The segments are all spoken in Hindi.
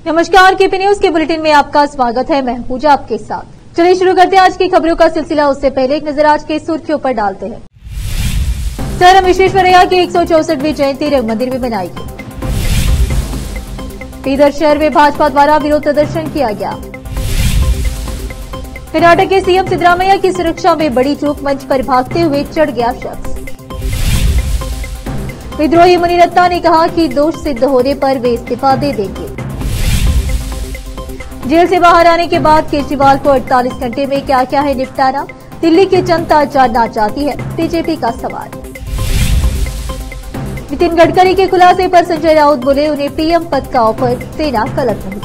नमस्कार, केपी न्यूज के बुलेटिन में आपका स्वागत है। मैं पूजा आपके साथ। चलिए शुरू करते हैं आज की खबरों का सिलसिला। उससे पहले एक नजर आज की सुर्खियों पर डालते हैं। सर विश्वेश्वरैया की 164वीं जयंती रंग मंदिर में मनाई गई। बीदर शहर में भाजपा द्वारा विरोध प्रदर्शन किया गया। कर्नाटक के सीएम सिद्धरामैया की सुरक्षा में बड़ी चूक, मंच पर भागते हुए चढ़ गया शख्स। विद्रोही मुनिरत्ना ने कहा कि दोष सिद्ध होने पर वे इस्तीफा दे देंगे। जेल से बाहर आने के बाद केजरीवाल को 48 घंटे में क्या क्या है निपटारा, दिल्ली की जनता जानना चाहती है, बीजेपी का सवाल। नितिन गडकरी के खुलासे पर संजय राउत बोले, उन्हें पीएम पद का ऑफर देना गलत नहीं।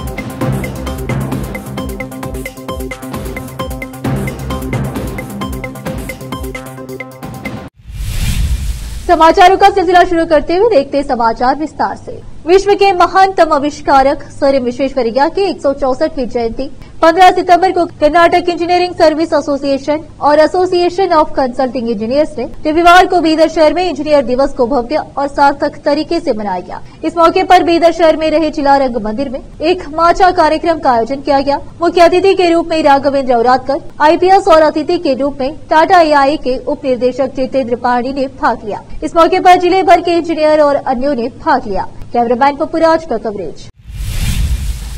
समाचारों का सिलसिला शुरू करते हुए देखते समाचार विस्तार से। विश्व के महानतम आविष्कारक सर विश्वेश्वरैया की 164वीं जयंती 15 सितंबर को कर्नाटक इंजीनियरिंग सर्विस एसोसिएशन और एसोसिएशन ऑफ कंसल्टिंग इंजीनियर्स ने रविवार को बीदर शहर में इंजीनियर दिवस को भव्य और सार्थक तरीके से मनाया गया। इस मौके पर बीदर शहर में रहे जिला रंग मंदिर में एक माचा कार्यक्रम का आयोजन किया गया। मुख्य अतिथि के रूप में राघवेंद्र औरादकर IPS और अतिथि के रूप में टाटा AI के उप निर्देशक जितेंद्र पाणी ने भाग लिया। इस मौके पर जिले भर के इंजीनियर और अन्यों ने भाग लिया। कैमरामैन पपुराज का कवरेज।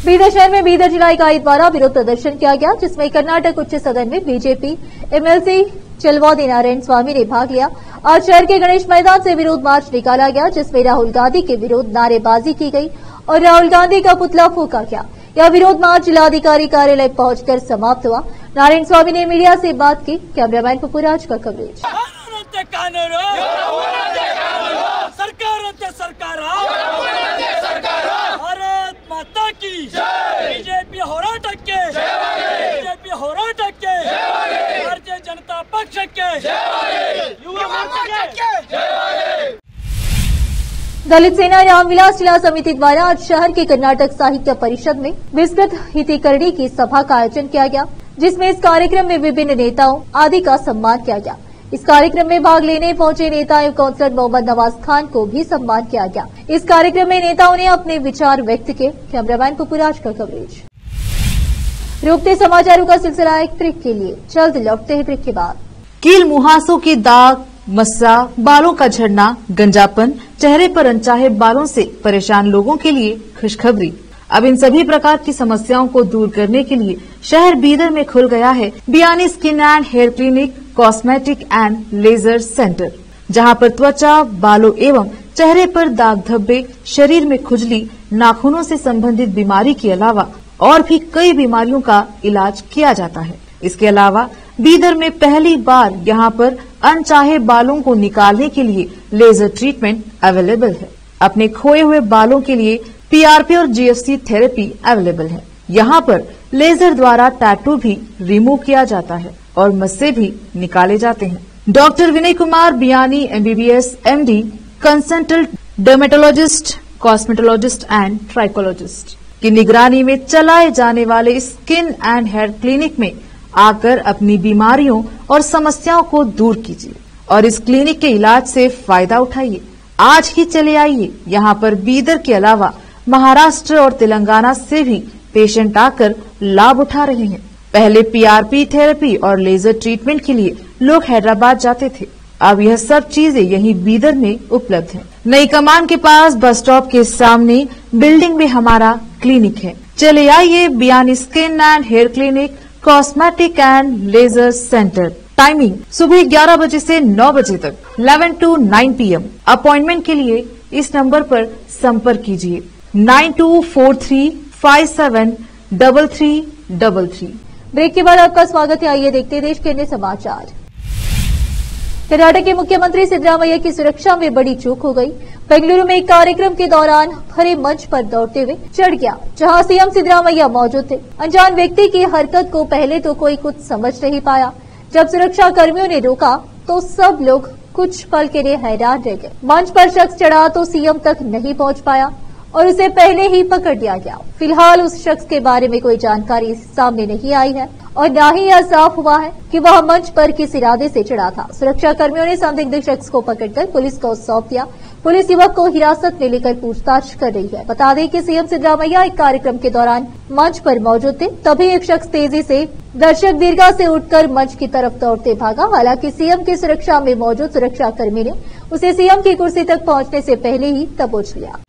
बीदर शहर में बीदर जिला इकाई द्वारा विरोध प्रदर्शन किया गया, जिसमें कर्नाटक उच्च सदन में बीजेपी MLC चलवादी नारायण स्वामी ने भाग लिया। आज शहर के गणेश मैदान से विरोध मार्च निकाला गया, जिसमें राहुल गांधी के विरोध नारेबाजी की गई और राहुल गांधी का पुतला फूंका गया। यह विरोध मार्च जिलाधिकारी कार्यालय पहुंचकर समाप्त हुआ। नारायण स्वामी ने मीडिया से बात की। कैमरामैन पपुराज का कवरेज। ಬಿಜೆಪಿ ಹೋರಾಟಕ್ಕೆ ಬಿಜೆಪಿ ಹೋರಾಟಕ್ಕೆ ಭಾರತೀಯ ಜನತಾ ಪಕ್ಷಕ್ಕೆ युवा मोर्चा दलित सेना रामविलास जिला समिति द्वारा आज शहर के कर्नाटक साहित्य परिषद में विस्तृत हितैषी की सभा का आयोजन किया गया, जिसमें इस कार्यक्रम में विभिन्न नेताओं आदि का सम्मान किया गया। इस कार्यक्रम में भाग लेने पहुंचे नेता एवं काउंसलर मोहम्मद नवाज खान को भी सम्मान किया गया। इस कार्यक्रम में नेताओं ने अपने विचार व्यक्त किए। कैमरामैन पपुराज का कवरेज। रोकते समाचारों का सिलसिला एक ब्रेक के लिए, जल्द लौटते हैं ब्रेक के बाद। कील मुहासों के दाग, मस्सा, बालों का झड़ना, गंजापन, चेहरे पर अनचाहे बालों से परेशान लोगों के लिए खुशखबरी। अब इन सभी प्रकार की समस्याओं को दूर करने के लिए शहर बीदर में खुल गया है Biyani skin and hair clinic, cosmetic and laser centre, जहां पर त्वचा, बालों एवं चेहरे पर दाग धब्बे, शरीर में खुजली, नाखूनों से संबंधित बीमारी के अलावा और भी कई बीमारियों का इलाज किया जाता है। इसके अलावा बीदर में पहली बार यहां पर अनचाहे बालों को निकालने के लिए लेजर ट्रीटमेंट अवेलेबल है। अपने खोए हुए बालों के लिए PRP और GFC थेरेपी अवेलेबल है। यहाँ पर लेजर द्वारा टैटू भी रिमूव किया जाता है और मस्से भी निकाले जाते हैं। Doctor Vinay Kumar Biyani MBBS MD, consultant dermatologist, cosmetologist and trichologist की निगरानी में चलाए जाने वाले स्किन एंड हेयर क्लिनिक में आकर अपनी बीमारियों और समस्याओं को दूर कीजिए और इस क्लिनिक के इलाज से फायदा उठाइए। आज ही चले आइए। यहाँ पर बीदर के अलावा महाराष्ट्र और तेलंगाना से भी पेशेंट आकर लाभ उठा रहे हैं। पहले PRP थेरेपी और लेजर ट्रीटमेंट के लिए लोग हैदराबाद जाते थे। अब यह सब चीजें यहीं बीदर में उपलब्ध है। नई कमान के पास बस स्टॉप के सामने बिल्डिंग में हमारा क्लिनिक है। चले आइए Biyani skin and hair clinic, cosmetic and laser centre. Timing सुबह 11 बजे से 9 बजे तक, 11 to 9 PM। अपॉइंटमेंट के लिए इस नंबर पर संपर्क कीजिए 9243573333। ब्रेक के बाद आपका स्वागत है। आइए देखते हैं देश के अन्य समाचार। कर्नाटक के मुख्यमंत्री सिद्धरामैया की सुरक्षा में बड़ी चूक हो गई। बेंगलुरु में एक कार्यक्रम के दौरान भरे मंच पर दौड़ते हुए चढ़ गया, जहां सीएम सिद्धरामैया मौजूद थे। अनजान व्यक्ति की हरकत को पहले तो कोई कुछ समझ नहीं पाया। जब सुरक्षा कर्मियों ने रोका तो सब लोग कुछ पल के लिए हैरान रह गए। मंच पर शख्स चढ़ा तो सीएम तक नहीं पहुंच पाया और उसे पहले ही पकड़ लिया गया। फिलहाल उस शख्स के बारे में कोई जानकारी सामने नहीं आई है और न ही यह साफ हुआ है कि वह मंच पर किस इरादे से चढ़ा था। सुरक्षा कर्मियों ने संदिग्ध शख्स को पकड़कर पुलिस को सौंप दिया। पुलिस युवक को हिरासत में लेकर पूछताछ कर रही है। बता दें कि सीएम सिद्धरामैया एक कार्यक्रम के दौरान मंच पर मौजूद थे, तभी एक शख्स तेजी से दर्शक दीर्घा से उठकर मंच की तरफ दौड़ते भागा। हालांकि सीएम की सुरक्षा में मौजूद सुरक्षाकर्मी ने उसे सीएम की कुर्सी तक पहुंचने से पहले ही दबोच लिया।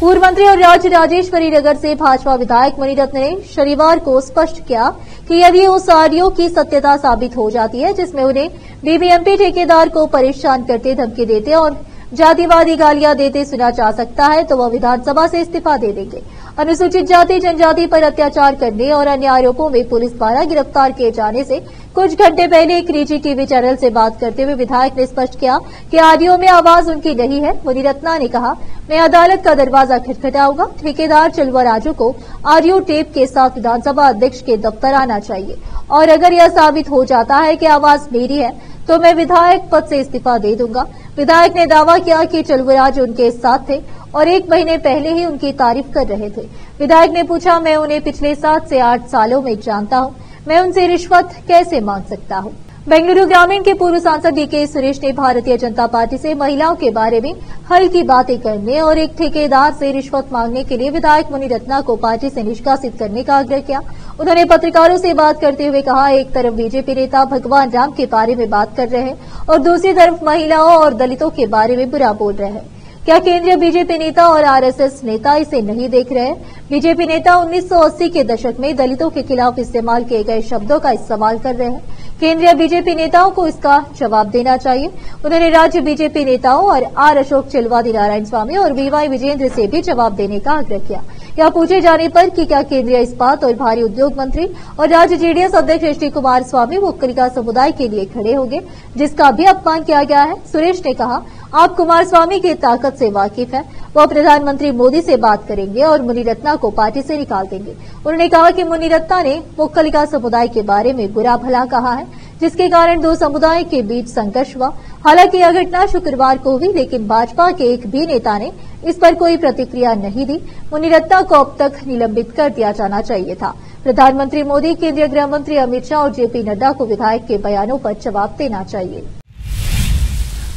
पूर्व मंत्री और राज्य राजेश्वरी नगर से भाजपा विधायक मणिरत्न ने शनिवार को स्पष्ट किया कि यदि उस ऑडियो की सत्यता साबित हो जाती है जिसमें उन्हें बीबीएमपी ठेकेदार को परेशान करते, धमकी देते और जातिवादी गालियां देते सुना जा सकता है तो वह विधानसभा से इस्तीफा दे देंगे। अनुसूचित जाति जनजाति पर अत्याचार करने और अन्य आरोपों में पुलिस द्वारा गिरफ्तार किए जाने से कुछ घंटे पहले एक निजी टीवी चैनल से बात करते हुए विधायक ने स्पष्ट किया कि ऑडियो में आवाज उनकी नहीं है। मणिरत्ना ने कहा, मैं अदालत का दरवाजा खटखटाऊंगा। ठेकेदार चलवा राजू को ऑडियो टेप के साथ विधानसभा अध्यक्ष के दफ्तर आना चाहिए और अगर यह साबित हो जाता है कि आवाज मेरी है तो मैं विधायक पद से इस्तीफा दे दूंगा। विधायक ने दावा किया कि चलवराज उनके साथ थे और 1 महीने पहले ही उनकी तारीफ कर रहे थे। विधायक ने पूछा, मैं उन्हें पिछले 7 से 8 सालों में जानता हूं, मैं उनसे रिश्वत कैसे मांग सकता हूं। बेंगलुरु ग्रामीण के पूर्व सांसद डीके सुरेश ने भारतीय जनता पार्टी से महिलाओं के बारे में हल्की बातें करने और एक ठेकेदार से रिश्वत मांगने के लिए विधायक मणिरत्ना को पार्टी से निष्कासित करने का आग्रह किया। उन्होंने पत्रकारों से बात करते हुए कहा, एक तरफ बीजेपी नेता भगवान राम के बारे में बात कर रहे हैं और दूसरी तरफ महिलाओं और दलितों के बारे में बुरा बोल रहे हैं। क्या केंद्रीय बीजेपी नेता और आरएसएस नेता इसे नहीं देख रहे हैं? बीजेपी नेता 1980 के दशक में दलितों के खिलाफ इस्तेमाल किए गए शब्दों का इस्तेमाल कर रहे हैं। केंद्रीय बीजेपी नेताओं को इसका जवाब देना चाहिए। उन्होंने राज्य बीजेपी नेताओं और आर अशोक चिलवादी, नारायण स्वामी और बीवाई विजेंद्र से भी जवाब देने का आग्रह किया। यह पूछे जाने पर कि क्या केंद्रीय इस्पात और भारी उद्योग मंत्री और राज्य जेडीएस अध्यक्ष एच.डी. कुमारस्वामी वोक्कलिका समुदाय के लिए खड़े होंगे, जिसका भी अपमान किया गया है। सुरेश ने कहा, आप कुमारस्वामी की ताकत से वाकिफ हैं। वह प्रधानमंत्री मोदी से बात करेंगे और मुनिरत्ना को पार्टी से निकाल देंगे। उन्होंने कहा कि मुनिरत्ना ने वोक्कलिका समुदाय के बारे में बुरा भला कहा है, जिसके कारण 2 समुदाय के बीच संघर्ष हुआ। हालांकि यह घटना शुक्रवार को हुई, लेकिन भाजपा के एक भी नेता ने इस पर कोई प्रतिक्रिया नहीं दी। मुनिरत्ना को अब तक निलंबित कर दिया जाना चाहिए था। प्रधानमंत्री मोदी, केंद्रीय गृह मंत्री अमित शाह और जेपी नड्डा को विधायक के बयानों पर जवाब देना चाहिए।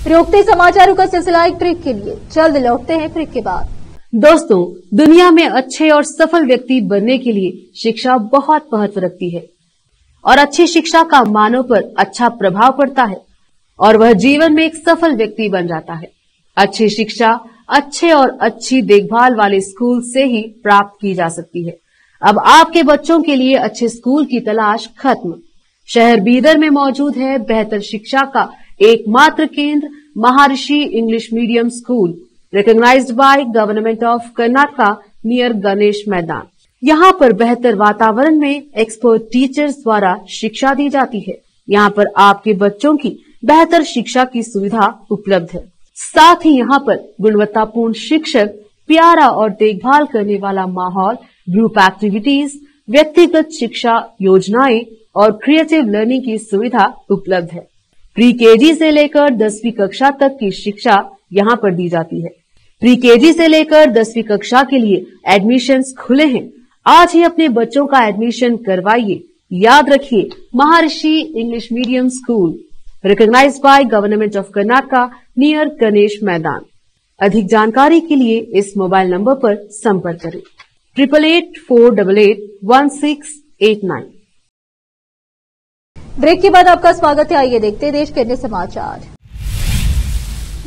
रोकते समाचारों का सिलसिला एक ब्रेक के लिए, जल्द लौटते हैं ब्रेक के बाद। दोस्तों, दुनिया में अच्छे और सफल व्यक्ति बनने के लिए शिक्षा बहुत महत्व रखती है और अच्छी शिक्षा का मानव पर अच्छा प्रभाव पड़ता है और वह जीवन में एक सफल व्यक्ति बन जाता है। अच्छी शिक्षा अच्छे और अच्छी देखभाल वाले स्कूल से ही प्राप्त की जा सकती है। अब आपके बच्चों के लिए अच्छे स्कूल की तलाश खत्म। शहर बीदर में मौजूद है बेहतर शिक्षा का एकमात्र केंद्र, Maharishi English medium school, recognised by government of Karnataka near Ganesh Maidan. यहाँ पर बेहतर वातावरण में एक्सपर्ट टीचर्स द्वारा शिक्षा दी जाती है। यहाँ पर आपके बच्चों की बेहतर शिक्षा की सुविधा उपलब्ध है। साथ ही यहाँ पर गुणवत्तापूर्ण शिक्षक, प्यारा और देखभाल करने वाला माहौल, ग्रुप एक्टिविटीज, व्यक्तिगत शिक्षा योजनाएं और क्रिएटिव लर्निंग की सुविधा उपलब्ध है। प्री केजी से लेकर 10वीं कक्षा तक की शिक्षा यहाँ पर दी जाती है। प्री केजी से लेकर 10वीं कक्षा के लिए एडमिशन्स खुले हैं। आज ही अपने बच्चों का एडमिशन करवाइए। याद रखिए, Maharishi English medium school, recognised by government of Karnataka near Ganesh Maidan. अधिक जानकारी के लिए इस मोबाइल नंबर पर संपर्क करें 8884881689। ब्रेक के बाद आपका स्वागत है। आइए देखते हैं देश के अन्य समाचार।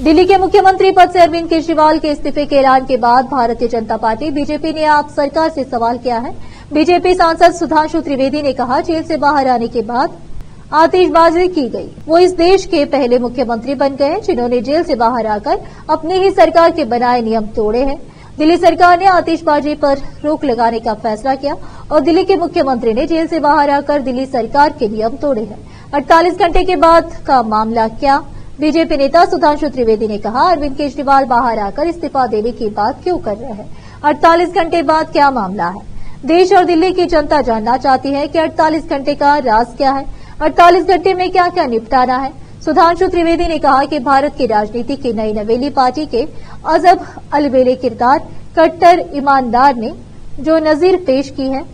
दिल्ली के मुख्यमंत्री पद से अरविंद केजरीवाल के इस्तीफे के ऐलान के बाद भारतीय जनता पार्टी बीजेपी ने आप सरकार से सवाल किया है। बीजेपी सांसद सुधांशु त्रिवेदी ने कहा, जेल से बाहर आने के बाद आतिशबाजी की गई। वो इस देश के पहले मुख्यमंत्री बन गए हैं जिन्होंने जेल से बाहर आकर अपनी ही सरकार के बनाए नियम तोड़े हैं। दिल्ली सरकार ने आतिशबाजी पर रोक लगाने का फैसला किया और दिल्ली के मुख्यमंत्री ने जेल से बाहर आकर दिल्ली सरकार के नियम तोड़े हैं। 48 घंटे के बाद का मामला क्या? बीजेपी नेता सुधांशु त्रिवेदी ने कहा, अरविंद केजरीवाल बाहर आकर इस्तीफा देने की बात क्यों कर रहे हैं? 48 घंटे बाद क्या मामला है? देश और दिल्ली की जनता जानना चाहती है कि 48 घंटे का राज क्या है, 48 घंटे में क्या क्या निपटाना है। सुधांशु त्रिवेदी ने कहा कि भारत की राजनीति की नई नवेली पार्टी के अजब अलबेले किरदार कट्टर ईमानदार ने जो नजीर पेश की है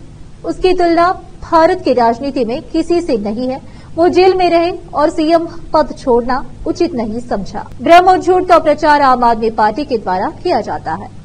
उसकी तुलना भारत की राजनीति में किसी से नहीं है। वो जेल में रहे और सीएम पद छोड़ना उचित नहीं समझा। भ्रम और झूठ का प्रचार आम आदमी पार्टी के द्वारा किया जाता है।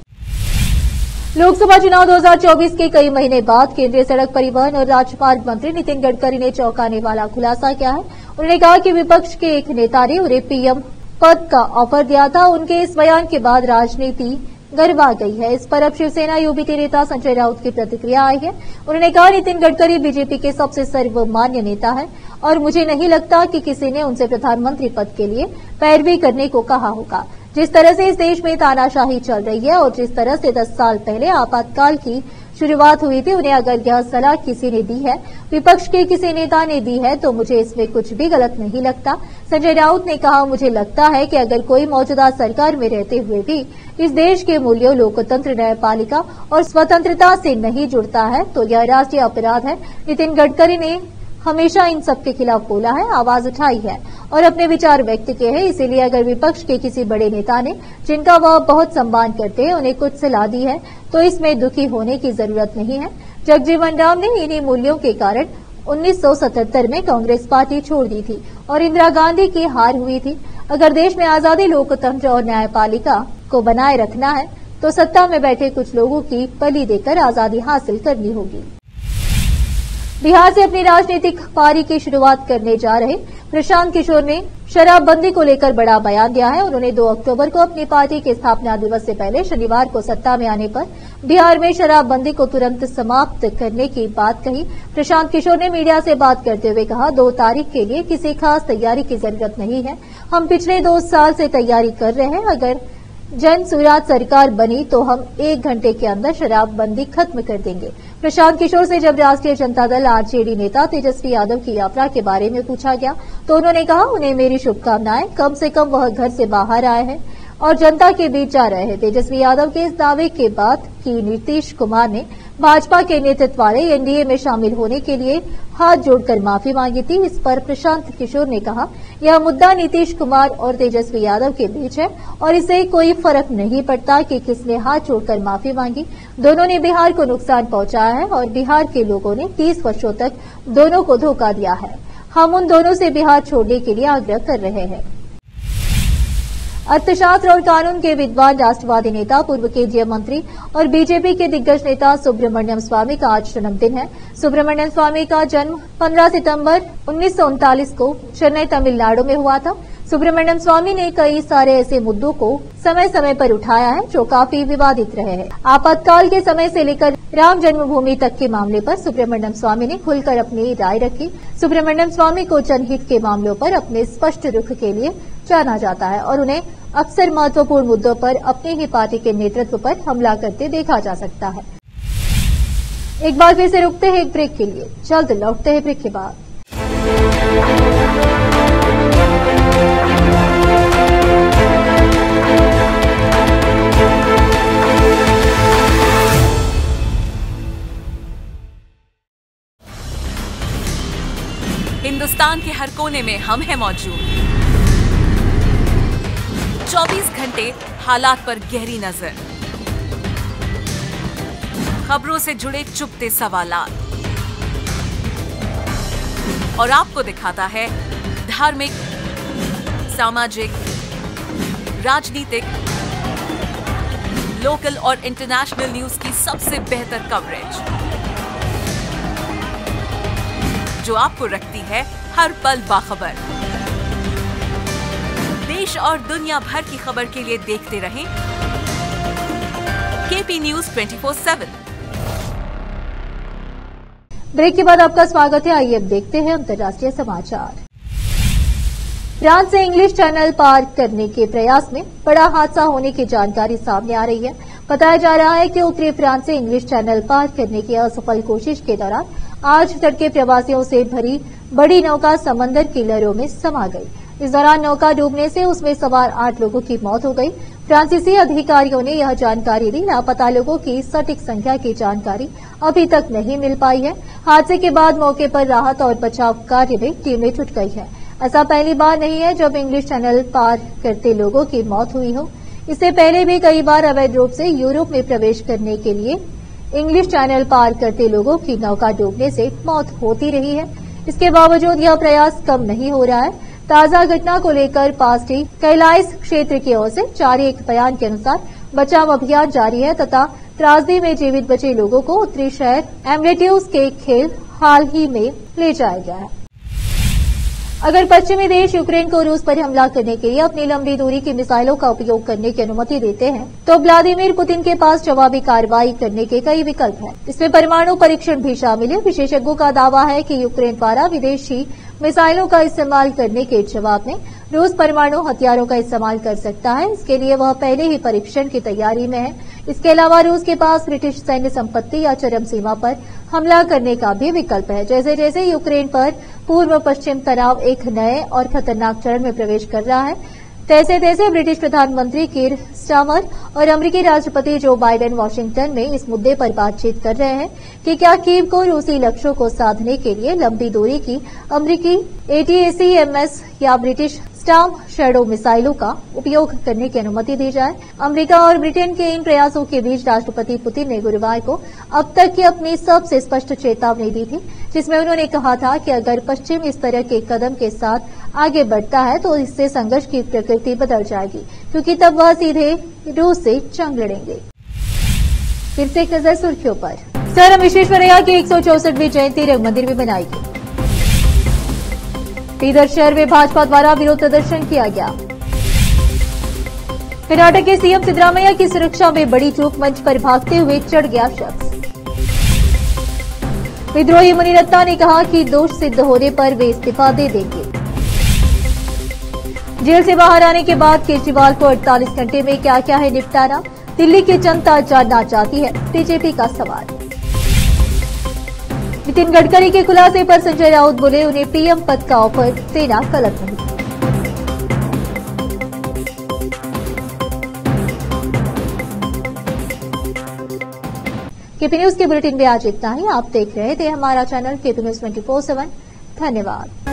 लोकसभा चुनाव 2024 के कई महीने बाद केंद्रीय सड़क परिवहन और राजमार्ग मंत्री नितिन गडकरी ने चौंकाने वाला खुलासा किया है। उन्होंने कहा कि विपक्ष के एक नेता ने उन्हें पीएम पद का ऑफर दिया था। उनके इस बयान के बाद राजनीति गरमा गई है। इस पर अब शिवसेना यूबीटी नेता संजय राउत की प्रतिक्रिया आई है। उन्होंने कहा, नितिन गडकरी बीजेपी के सबसे सर्वमान्य नेता है और मुझे नहीं लगता कि किसी ने उनसे प्रधानमंत्री पद के लिए पैरवी करने को कहा होगा। जिस तरह से इस देश में तानाशाही चल रही है और जिस तरह से 10 साल पहले आपातकाल की शुरुआत हुई थी, उन्हें अगर यह सलाह किसी ने दी है, विपक्ष के किसी नेता ने दी है, तो मुझे इसमें कुछ भी गलत नहीं लगता। संजय राउत ने कहा, मुझे लगता है कि अगर कोई मौजूदा सरकार में रहते हुए भी इस देश के मूल्यों, लोकतंत्र, न्यायपालिका और स्वतंत्रता से नहीं जुड़ता है तो यह राष्ट्रीय अपराध है। नितिन गडकरी ने हमेशा इन सब के खिलाफ बोला है, आवाज उठाई है और अपने विचार व्यक्त किए हैं। इसीलिए अगर विपक्ष के किसी बड़े नेता ने, जिनका वह बहुत सम्मान करते हैं, उन्हें कुछ सलाह दी है तो इसमें दुखी होने की जरूरत नहीं है। जगजीवन राम ने इन्हीं मूल्यों के कारण 1977 में कांग्रेस पार्टी छोड़ दी थी और इंदिरा गांधी की हार हुई थी। अगर देश में आजादी, लोकतंत्र और न्यायपालिका को बनाए रखना है तो सत्ता में बैठे कुछ लोगों की बलि देकर आजादी हासिल करनी होगी। बिहार से अपनी राजनीतिक पारी की शुरुआत करने जा रहे प्रशांत किशोर ने शराबबंदी को लेकर बड़ा बयान दिया है। उन्होंने 2 अक्टूबर को अपनी पार्टी के स्थापना दिवस से पहले शनिवार को सत्ता में आने पर बिहार में शराबबंदी को तुरंत समाप्त करने की बात कही। प्रशांत किशोर ने मीडिया से बात करते हुए कहा, 2 तारीख के लिए किसी खास तैयारी की जरूरत नहीं है। हम पिछले 2 साल से तैयारी कर रहे हैं। अगर जन सुराज सरकार बनी तो हम 1 घंटे के अंदर शराबबंदी खत्म कर देंगे। प्रशांत किशोर से जब राष्ट्रीय जनता दल आरजेडी नेता तेजस्वी यादव की यात्रा के बारे में पूछा गया तो उन्होंने कहा, उन्हें मेरी शुभकामनाएं। कम से कम वह घर से बाहर आए हैं और जनता के बीच जा रहे हैं। तेजस्वी यादव के इस दावे के बाद कि नीतीश कुमार ने भाजपा के नेतृत्व वाले एनडीए में शामिल होने के लिए हाथ जोड़कर माफी मांगी थी। इस पर प्रशांत किशोर ने कहा, यह मुद्दा नीतीश कुमार और तेजस्वी यादव के बीच है और इससे कोई फर्क नहीं पड़ता कि किसने हाथ जोड़कर माफी मांगी। दोनों ने बिहार को नुकसान पहुंचाया है और बिहार के लोगों ने 30 वर्षों तक दोनों को धोखा दिया है। हम उन दोनों से बिहार छोड़ने के लिए आग्रह कर रहे हैं। अर्थशास्त्र और कानून के विद्वान, राष्ट्रवादी नेता, पूर्व केंद्रीय मंत्री और बीजेपी के दिग्गज नेता सुब्रमण्यम स्वामी का आज जन्मदिन है। सुब्रमण्यम स्वामी का जन्म 15 सितंबर 1939 को चेन्नई, तमिलनाडु में हुआ था। सुब्रमण्यम स्वामी ने कई सारे ऐसे मुद्दों को समय समय पर उठाया है जो काफी विवादित रहे हैं। आपातकाल के समय से लेकर राम जन्मभूमि तक के मामले पर सुब्रमण्यम स्वामी ने खुलकर अपनी राय रखी। सुब्रमण्यम स्वामी को जनहित के मामलों पर अपने स्पष्ट रुख के लिए जाना जाता है और उन्हें अक्सर महत्वपूर्ण मुद्दों पर अपनी ही पार्टी के नेतृत्व पर हमला करते देखा जा सकता है। एक बार फिर से रुकते हैं एक ब्रेक के लिए, जल्द लौटते हैं ब्रेक के बाद। हिंदुस्तान के हर कोने में हम हैं मौजूद। 24 घंटे हालात पर गहरी नजर, खबरों से जुड़े चुपते सवालात और आपको दिखाता है धार्मिक, सामाजिक, राजनीतिक, लोकल और इंटरनेशनल न्यूज की सबसे बेहतर कवरेज जो आपको रखती है हर पल बाखबर। देश और दुनिया भर की खबर के लिए देखते रहें केपी न्यूज 24/7। ब्रेक के बाद आपका स्वागत है। आइए अब देखते हैं अंतर्राष्ट्रीय समाचार। फ्रांस से इंग्लिश चैनल पार करने के प्रयास में बड़ा हादसा होने की जानकारी सामने आ रही है। बताया जा रहा है कि उत्तरी फ्रांस से इंग्लिश चैनल पार करने की असफल कोशिश के दौरान आज तड़के प्रवासियों से भरी बड़ी नौका समंदर की लहरों में समा गई। इस दौरान नौका डूबने से उसमें सवार 8 लोगों की मौत हो गई। फ्रांसीसी अधिकारियों ने यह जानकारी दी। लापता लोगों की सटीक संख्या की जानकारी अभी तक नहीं मिल पाई है। हादसे के बाद मौके पर राहत और बचाव कार्य में टीमें जुट गई है। ऐसा पहली बार नहीं है जब इंग्लिश चैनल पार करते लोगों की मौत हुई हो। इससे पहले भी कई बार अवैध रूप से यूरोप में प्रवेश करने के लिए इंग्लिश चैनल पार करते लोगों की नौका डूबने से मौत होती रही है। इसके बावजूद यह प्रयास कम नहीं हो रहा है। ताजा घटना को लेकर पास्टी कैलाइस क्षेत्र की ओर से जारी एक बयान के अनुसार बचाव अभियान जारी है तथा त्रासदी में जीवित बचे लोगों को उत्तरी शहर एम्बेट्यूज के खेल हाल ही में ले जाया गया है। अगर पश्चिमी देश यूक्रेन को रूस पर हमला करने के लिए अपनी लंबी दूरी की मिसाइलों का उपयोग करने की अनुमति देते हैं तो व्लादिमीर पुतिन के पास जवाबी कार्रवाई करने के कई विकल्प हैं। इसमें परमाणु परीक्षण भी शामिल है। विशेषज्ञों का दावा है कि यूक्रेन द्वारा विदेशी मिसाइलों का इस्तेमाल करने के जवाब में रूस परमाणु हथियारों का इस्तेमाल कर सकता है। इसके लिए वह पहले ही परीक्षण की तैयारी में है। इसके अलावा रूस के पास ब्रिटिश सैन्य संपत्ति या चरम सीमा पर हमला करने का भी विकल्प है। जैसे जैसे यूक्रेन पर पूर्व पश्चिम तनाव एक नए और खतरनाक चरण में प्रवेश कर रहा है, तैसे तैसे ब्रिटिश प्रधानमंत्री कीर स्टारमर और अमेरिकी राष्ट्रपति जो बाइडेन वाशिंगटन में इस मुद्दे पर बातचीत कर रहे हैं कि क्या कीव को रूसी लक्ष्यों को साधने के लिए लंबी दूरी की अमेरिकी ATACMS या ब्रिटिश स्टॉर्म शैडो मिसाइलों का उपयोग करने की अनुमति दी जाए। अमेरिका और ब्रिटेन के इन प्रयासों के बीच राष्ट्रपति पुतिन ने गुरुवार को अब तक की अपनी सबसे स्पष्ट चेतावनी दी थी, जिसमें उन्होंने कहा था कि अगर पश्चिम इस तरह के कदम के साथ आगे बढ़ता है तो इससे संघर्ष की प्रकृति बदल जाएगी, क्योंकि तब वह सीधे रूस से जंग लड़ेंगे। फिर से एक नजर सुर्खियों पर। सर विश्वेश्वरैया की 164वीं जयंती रंग मंदिर में मनाई गई। बीदर शहर में भाजपा द्वारा विरोध प्रदर्शन किया गया। कर्नाटक के सीएम सिद्धरामैया की सुरक्षा में बड़ी चूक, मंच पर भागते हुए चढ़ गया शख्स। विद्रोही मुनिरत्ना ने कहा कि दोष सिद्ध होने पर वे इस्तीफा दे देंगे। जेल से बाहर आने के बाद केजरीवाल को 48 घंटे में क्या क्या है निपटारा, दिल्ली की जनता जानना चाहती है, बीजेपी का सवाल। नितिन गडकरी के खुलासे पर संजय राउत बोले उन्हें पीएम पद का ऑफर देना गलत नहीं। केपी न्यूज के बुलेटिन में आज इतना ही। आप देख रहे थे हमारा चैनल केपी न्यूज 24/7। धन्यवाद।